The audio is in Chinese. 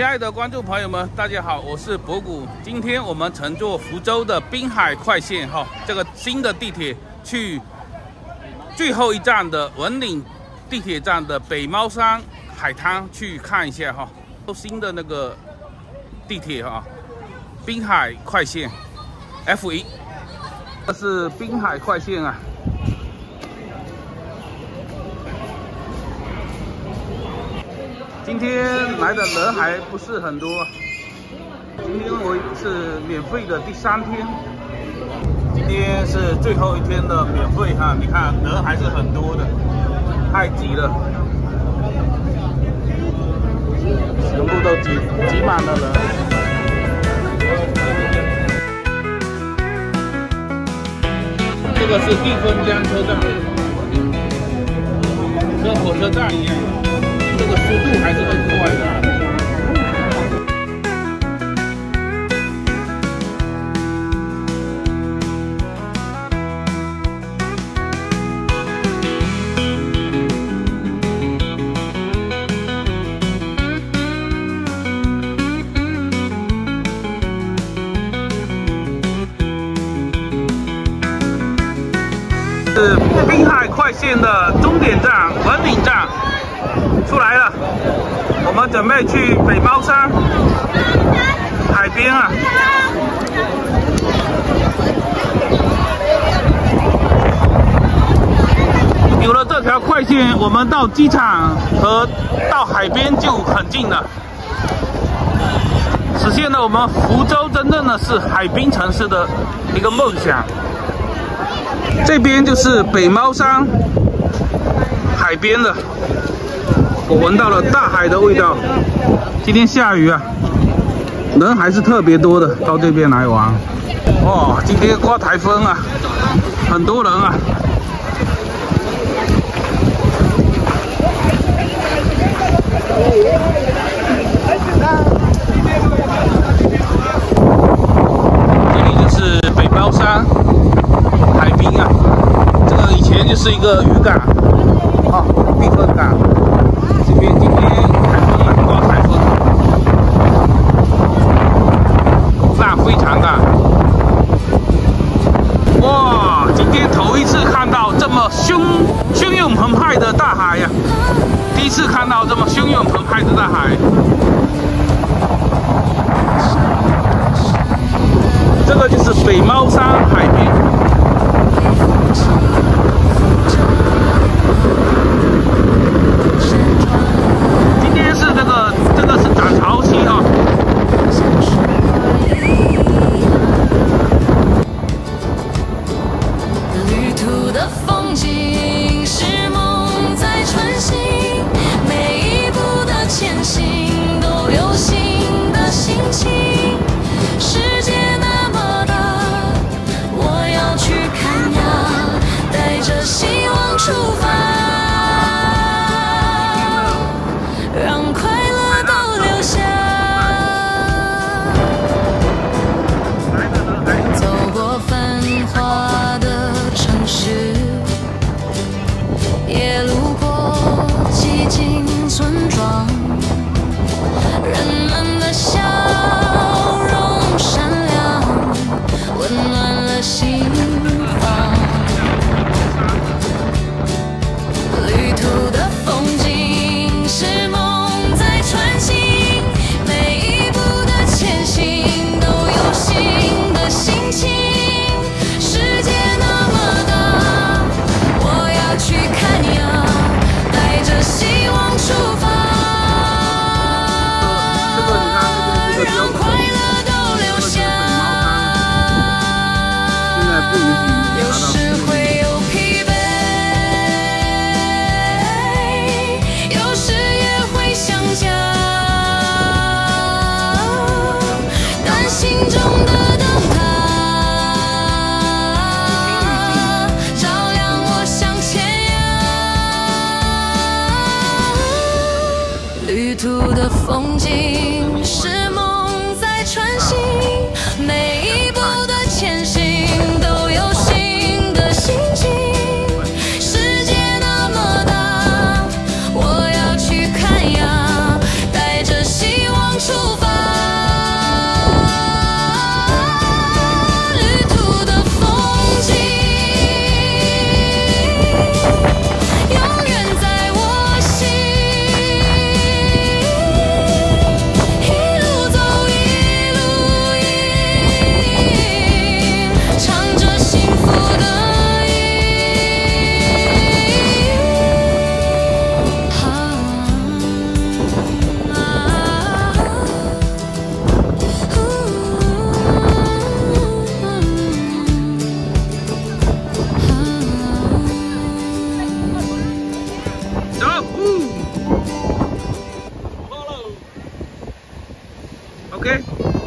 爱的观众朋友们，大家好，我是博古。今天我们乘坐福州的滨海快线这个新的地铁去最后一站的文岭地铁站的北猫山海滩去看一下新的那个地铁滨海快线 F1， 这是滨海快线啊。 今天来的人还不是很多，今天我是免费的第3天，今天是最后一天的免费你看人还是很多的，太挤了，全部都挤满了人。这个是地丰江车站，跟火车站一样。 这个速度还是很快的。是滨海快线的终点站文岭站。 出来了，我们准备去北猫山海边啊。有了这条快线，我们到机场和到海边就很近了，实现了我们福州真正的是海滨城市的一个梦想。这边就是北猫山海边了。 我闻到了大海的味道。今天下雨啊，人还是特别多的，到这边来玩。哇，今天刮台风啊，很多人啊。这里就是北猫山海滨啊，这个以前就是一个渔港避风港。 这边今天台风了，刮台风，浪非常大。哇，今天头一次看到这么汹涌澎湃的大海呀！第一次看到这么汹涌澎湃的大海。这个就是北猫山海边。 这个是涨潮期旅途的风景是梦在穿行，每一步的前行都有新的心情。世界那么大，我要去看呀，带着希望出发。 旅途的风景是梦在穿行，每一步的前行都有新的心情。世界那么大，我要去看呀，带着希望出 OK。